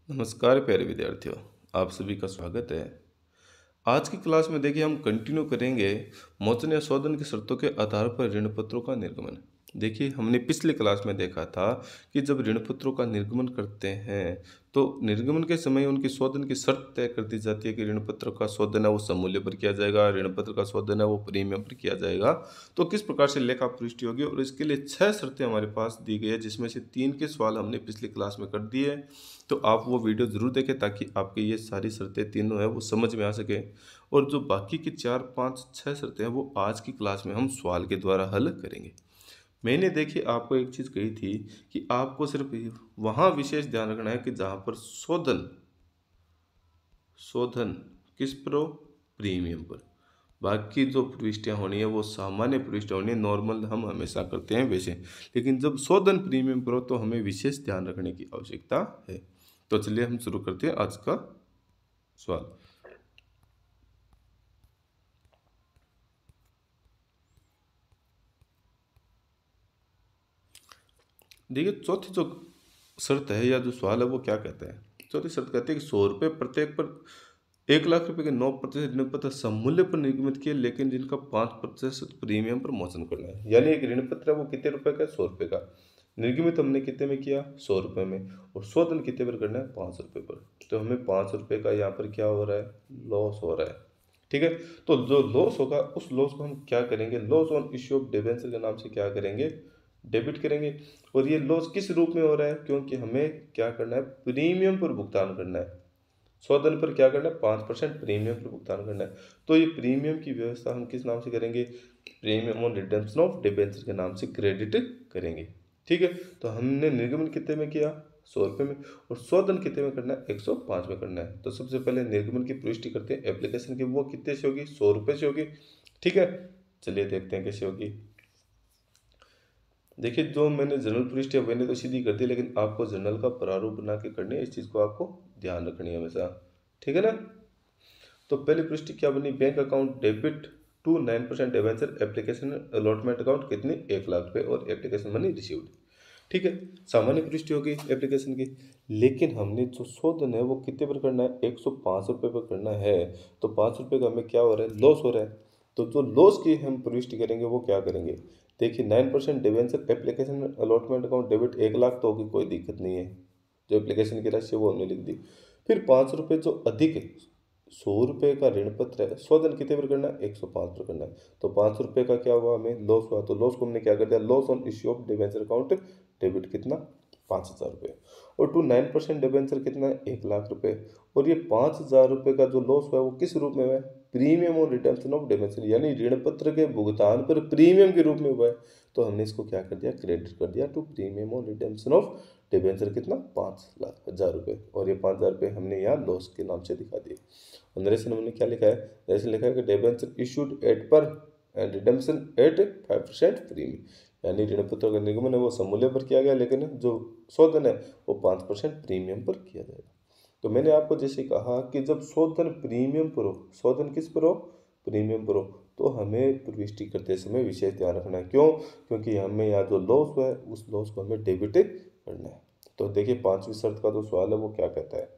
नमस्कार प्यारे विद्यार्थियों। आप सभी का स्वागत है। आज की क्लास में देखिए हम कंटिन्यू करेंगे मोचन या शोधन की शर्तों के आधार पर ऋण पत्रों का निर्गमन। देखिए हमने पिछले क्लास में देखा था कि जब ऋण पत्रों का निर्गमन करते हैं तो निर्गमन के समय उनकी शोधन की शर्त तय कर दी जाती है कि ऋण पत्र का शोधन है वो सममूल्य पर किया जाएगा, ऋण पत्र का शोधन है वो प्रीमियम पर किया जाएगा। तो किस प्रकार से लेखा पुष्टि होगी और इसके लिए 6 शर्तें हमारे पास दी गई है, जिसमें से 3 के सवाल हमने पिछली क्लास में कर दिए। तो आप वो वीडियो ज़रूर देखें ताकि आपकी ये सारी शर्तें तीनों है वो समझ में आ सके। और जो बाकी की 4, 5, 6 शर्तें हैं वो आज की क्लास में हम सवाल के द्वारा हल करेंगे। मैंने देखिए आपको एक चीज़ कही थी कि आपको सिर्फ वहाँ विशेष ध्यान रखना है कि जहाँ पर शोधन शोधन किस पर हो, प्रीमियम पर। बाकी जो प्रविष्टियाँ होनी है वो सामान्य प्रविष्टियाँ होनी है, नॉर्मल हम हमेशा करते हैं वैसे। लेकिन जब शोधन प्रीमियम पर हो तो हमें विशेष ध्यान रखने की आवश्यकता है। तो चलिए हम शुरू करते हैं आज का सवाल। देखिए चौथी जो शर्त है या जो सवाल है वो क्या कहता है। चौथी शर्त कहती है कि 100 रुपये प्रत्येक पर 1 लाख रुपए के 9% ऋण पत्र सममूल्य पर निर्गमित किए लेकिन जिनका 5% प्रीमियम पर मोचन करना है। यानी एक ऋण पत्र है वो कितने रुपए का है, 100 रुपये का। निर्गमित हमने कितने में किया, 100 रुपये में। और शोधन कितने पर करना है, 5 रुपये पर। तो हमें 5 रुपये का यहाँ पर क्या हो रहा है, लॉस हो रहा है। ठीक है। तो जो लॉस होगा उस लॉस को हम क्या करेंगे, loss on issue of debenture के नाम से क्या करेंगे, डेबिट करेंगे। और ये लॉस किस रूप में हो रहा है, क्योंकि हमें क्या करना है, प्रीमियम पर भुगतान करना है। शोधन पर क्या करना है, 5% प्रीमियम पर भुगतान करना है। तो ये प्रीमियम की व्यवस्था हम किस नाम से करेंगे, premium on redemption of debenture के नाम से क्रेडिट करेंगे। ठीक है। तो हमने निर्गमन कितने में किया, 100 रुपये में। और शोधन कितने में करना है, 105 में करना है। तो सबसे पहले निर्गमन की पुष्टि करते हैं एप्लीकेशन की, वो कितने से होगी, 100 रुपये से होगी। ठीक है। चलिए देखते हैं कैसे होगी। देखिए जो मैंने जनरल पुष्टि है मैंने तो सीधी कर दी, लेकिन आपको जनरल का प्रारूप बना के करनी है। इस चीज़ को आपको ध्यान रखनी है हमेशा। ठीक है ना। तो पहली पुष्टि क्या बनी, bank account debit to 9% debenture application allotment account कितनी, 1 लाख रुपए और एप्लीकेशन मनी रिसीव्ड। ठीक है। सामान्य पुष्टि होगी एप्लीकेशन की। लेकिन हमने जो शोधन है वो कितने पर करना है, 105 रुपये पर करना है। तो 5 रुपये का हमें क्या हो रहा है, लॉस हो रहा है। तो जो लॉस की हम पुष्टि करेंगे वो क्या करेंगे, देखिए 9% debenture application allotment account debit 1 lakh तो होगी, कोई दिक्कत नहीं है। जो एप्लीकेशन की राशि है वो हमने लिख दी। फिर 5 रुपये जो अधिक है, 100 रुपये का ऋण पत्र है, शोधन कितने पर करना है, 105 पर करना है। तो 5 रुपये का क्या हुआ, हमें लॉस हुआ। तो लॉस को हमने क्या कर दिया, loss on issue of debenture account debit कितना, 5,000 रुपये। और टू 9% डिवेंचर कितना है, 1 लाख रुपये। और ये 5,000 रुपये का जो लॉस हुआ है वो किस रूप में हुआ है, प्रीमियम और रिडम्पशन ऑफ डिवेंचर, यानी ऋण पत्र के भुगतान पर प्रीमियम के रूप में हुआ है। तो हमने इसको क्या कर दिया, क्रेडिट कर दिया टू प्रीमियम और रिडम्पशन ऑफ डिवेंचर कितना, 5,00,000 रुपये। और ये 5,000 रुपये हमने यहाँ लॉस के नाम से दिखा दिए। और नरेशन हमने क्या लिखा है, नरेशन लिखा है कि डिबेंचर इशूड एट पर एंड रिडम्पशन एट 5% प्रीमियम, यानी ऋण पत्रों का निर्गमन है वो समूल्य पर किया गया, लेकिन जो शोधन है वो 5% प्रीमियम पर किया जाएगा। तो मैंने आपको जैसे कहा कि जब शोधन प्रीमियम पर हो, शोधन किस पर हो, प्रीमियम पर हो, तो हमें प्रविष्टि करते समय विशेष ध्यान रखना है। क्यों, क्योंकि हमें यहाँ जो लॉस हुआ है उस लॉस को हमें डेबिट करना है। तो देखिए 5वीं शर्त का जो सवाल है वो क्या कहता है।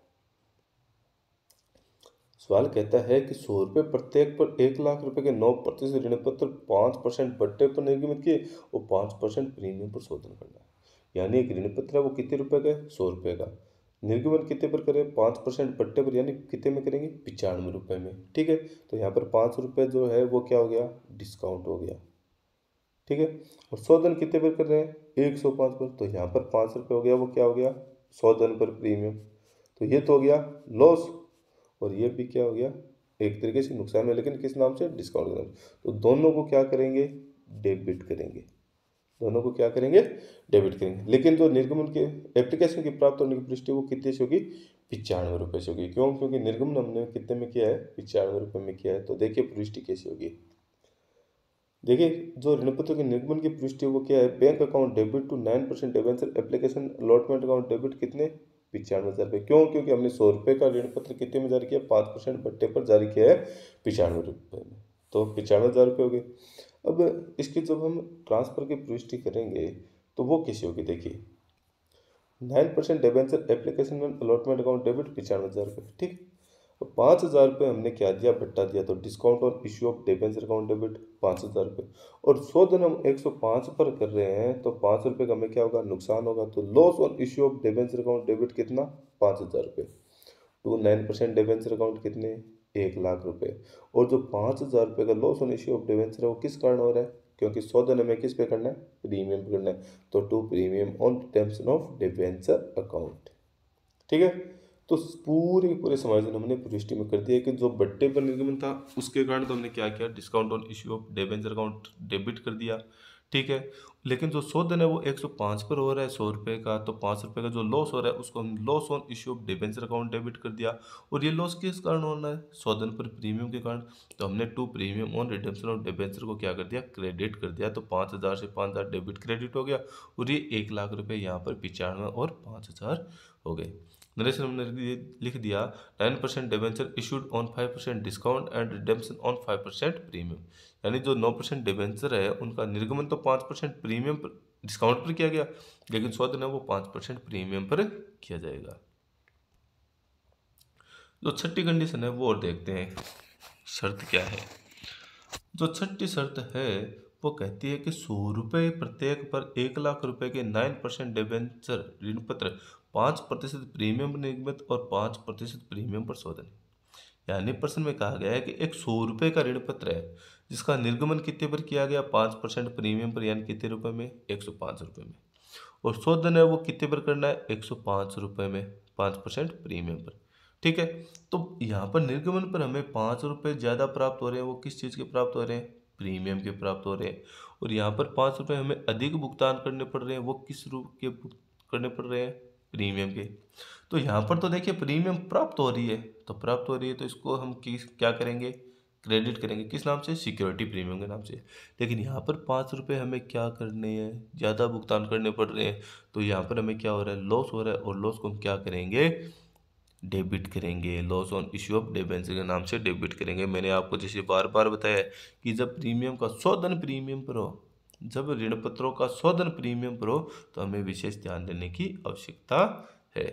सवाल कहता है कि 100 रुपये प्रत्येक पर 1 लाख रुपए के 9% ऋण पत्र 5% बट्टे पर निर्गमित किए और 5% प्रीमियम पर शोधन करना है। यानी एक ऋण पत्र है वो कितने रुपए का है, 100 रुपये का। निर्गमन कितने पर करें, 5% बट्टे पर, यानी कितने में करेंगे, 95 रुपये में। ठीक है। तो यहाँ पर 5 रुपये जो है वो क्या हो गया, डिस्काउंट हो गया। ठीक है। और शोधन कितने पर कर रहे हैं, 105 पर। तो यहाँ पर 5 रुपये हो गया, वो क्या हो गया, शोधन पर प्रीमियम। तो ये तो हो गया लॉस, और ये भी क्या हो गया, एक तरीके से नुकसान है, लेकिन किस नाम से, डिस्काउंट के नाम से। तो दोनों को क्या करेंगे, डेबिट करेंगे। दोनों को क्या करेंगे, डेबिट करेंगे। लेकिन जो निर्गमन के एप्लीकेशन की प्राप्त होने की पुष्टि वो कितने से होगी, 95 रुपये से होगी। क्यों, क्योंकि निर्गमन हमने कितने में किया है, 95 रुपये में किया है। तो देखिए पुष्टि कैसी होगी। देखिए जो ऋण पत्र के निर्गमन की पुष्टि वो क्या है, bank account debit to 9% debenture application allotment account debit कितने, 95,000 रुपये। क्यों, क्योंकि हमने 100 रुपये का ऋण पत्र कितने में जारी किया, 5% बट्टे पर जारी किया है, 95 रुपये में। तो 95,000 रुपये हो गए। अब इसकी जब हम ट्रांसफर की पुष्टि करेंगे तो वो कैसी होगी, देखिए 9% debenture application and allotment account debit 95,000 रुपये। ठीक, तो 5,000 रुपये हमने क्या दिया, भट्टा दिया, तो discount on issue of debenture account debit 5,000 रुपये। और 100 दिन हम 105 पर कर रहे हैं तो 5 रुपये का हमें क्या होगा, नुकसान होगा। तो loss on issue of debenture account debit कितना, 5,000 रुपये। टू 9% डिबेंचर अकाउंट कितने, 1,00,000 रुपये। और जो 5,000 रुपये का loss on issue of debenture है वो किस कारण हो रहा है, क्योंकि 100 दिन हमें किस पे करना है, प्रीमियम पे करना है। तो to premium on redemption of debenture account. ठीक है, तो पूरे के पूरे समायोजन हमने पुष्टि में कर दिया कि जो बट्टे पर निर्गमन था उसके कारण तो हमने क्या किया, discount on issue of debenture account debit कर दिया। ठीक है, लेकिन जो 100 दिन है वो 105 पर हो रहा है 100 रुपये का, तो 5 रुपये का जो लॉस हो रहा है उसको हम loss on issue of debenture account debit कर दिया। और ये लॉस किस कारण हो रहा है, 100 दिन पर प्रीमियम के कारण। तो हमने to premium on redemption of debenture को क्या कर दिया, क्रेडिट कर दिया। तो 5,000 से 5,000 डेबिट क्रेडिट हो गया और ये 1,00,000 रुपये यहाँ पर 95 और 5,000 हो गए। नरेशन हमने लिख दिया 9% debenture issued on 5% discount and redemption on 5% premium. यानी जो 9% डिबेंचर है उनका निर्गमन तो 5% प्रीमियम पर डिस्काउंट पर किया गया, लेकिन 100 दिन है वो 5% प्रीमियम पर किया जाएगा। जो छठी कंडीशन है वो और देखते हैं शर्त क्या है। जो छठी शर्त है वो कहती है कि 100 रुपये प्रत्येक पर 1,00,000 रुपये के 9% डिबेंचर ऋण पत्र 5% प्रीमियम पर निर्गमित और 5% प्रीमियम पर शोधन। यानी प्रश्न में कहा गया है कि एक 100 रुपये का ऋण पत्र है जिसका निर्गमन कितने पर किया गया, 5% प्रीमियम पर, यानी कितने रुपए में, 105 रुपये में। और शोधन है वो कितने पर करना है, 105 रुपये में, 5% प्रीमियम पर। ठीक है, तो यहाँ पर निर्गमन पर हमें 5 रुपये ज़्यादा प्राप्त हो रहे हैं, वो किस चीज़ के प्राप्त हो रहे हैं, प्रीमियम के प्राप्त हो रहे हैं। और यहाँ पर 5 रुपये हमें अधिक भुगतान करने पड़ रहे हैं, वो किस रूप के करने पड़ रहे हैं, प्रीमियम के। तो यहाँ पर तो देखिए प्रीमियम प्राप्त हो रही है, तो प्राप्त हो रही है तो इसको हम क्या करेंगे, क्रेडिट करेंगे, किस नाम से, सिक्योरिटी प्रीमियम के नाम से। लेकिन यहाँ पर 5 रुपये हमें क्या करने हैं, ज़्यादा भुगतान करने पड़ रहे हैं, तो यहाँ पर हमें क्या हो रहा है, लॉस हो रहा है। और लॉस को हम क्या करेंगे, डेबिट करेंगे, loss on issue of debenture के नाम से डेबिट करेंगे। मैंने आपको जैसे बार बार बताया कि जब प्रीमियम का 100 दिन प्रीमियम पर हो, जब ऋण पत्रों का 100 दिन प्रीमियम पर हो तो हमें विशेष ध्यान देने की आवश्यकता है।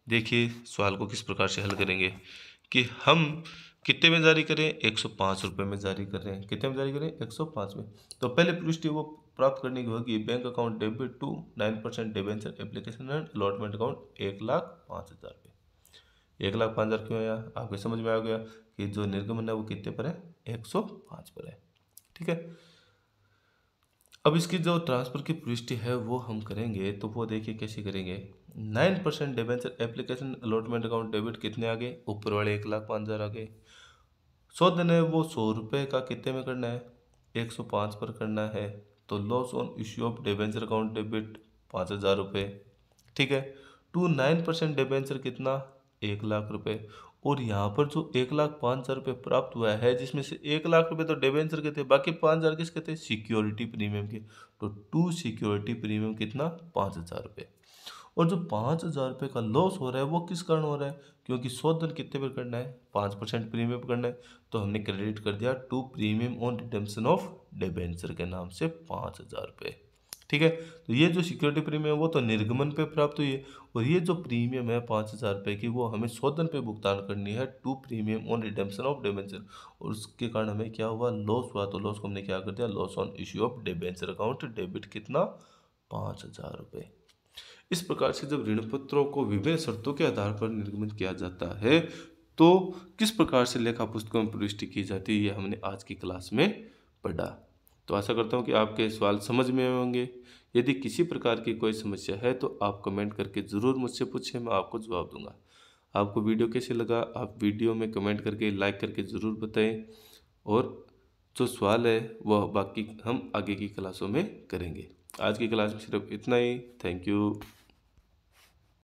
देखिए सवाल को किस प्रकार से हल करेंगे कि हम कितने में जारी करें, 105 रुपये में जारी कर रहे हैं। कितने में जारी करें, 105 में। तो पहले पुष्टि वो प्राप्त करने की होगी, bank account debit to 9% debenture application and allotment account 1,05,000 रुपये। 1,05,000 क्यों आया, आपको समझ में आ गया कि जो निर्गमन है वो कितने पर है, 105 पर है। ठीक है, अब इसकी जो ट्रांसफर की पुष्टि है वो हम करेंगे, तो वो देखिए कैसे करेंगे। 9% debenture application allotment account debit कितने आ गए, ऊपर वाले 1,05,000 आ गए। 100 दिन है वो 100 रुपये का कितने में करना है, 105 पर करना है। तो loss on issue of debenture account debit 5,000 रुपये। ठीक है, टू 9% डिबेंचर कितना, 1,00,000 रुपये। और यहाँ पर जो 1,05,000 रुपये प्राप्त हुआ है जिसमें से 1,00,000 रुपये तो डिबेंचर के थे, बाकी 5,000 किसके थे, सिक्योरिटी प्रीमियम के। तो टू सिक्योरिटी प्रीमियम कितना, 5,000 रुपये। और जो 5,000 रुपये का लॉस हो रहा है वो किस कारण हो रहा है, क्योंकि 100 दिन कितने पर करना है, 5% प्रीमियम पर करना है। तो हमने क्रेडिट कर दिया to premium on redemption of debenture के नाम से 5,000 रुपये। ठीक है, तो ये जो सिक्योरिटी प्रीमियम है वो तो निर्गमन पे प्राप्त हुई है, और ये जो प्रीमियम है 5,000 रुपये की वो हमें 100 दिन पे भुगतान करनी है to premium on redemption of debenture. और उसके कारण हमें क्या हुआ, लॉस हुआ। तो लॉस को हमने क्या कर दिया, loss on issue of debenture account debit कितना, 5,000 रुपये। इस प्रकार से जब ऋण पत्रों को विभिन्न शर्तों के आधार पर निर्गमित किया जाता है तो किस प्रकार से लेखा पुस्तकों में प्रविष्टि की जाती है, ये हमने आज की क्लास में पढ़ा। तो आशा करता हूँ कि आपके सवाल समझ में आए होंगे। यदि किसी प्रकार की कोई समस्या है तो आप कमेंट करके ज़रूर मुझसे पूछें, मैं आपको जवाब दूंगा। आपको वीडियो कैसे लगा, आप वीडियो में कमेंट करके लाइक करके ज़रूर बताएं। और जो सवाल है वह बाकी हम आगे की क्लासों में करेंगे। आज की क्लास में सिर्फ इतना ही। Thank you.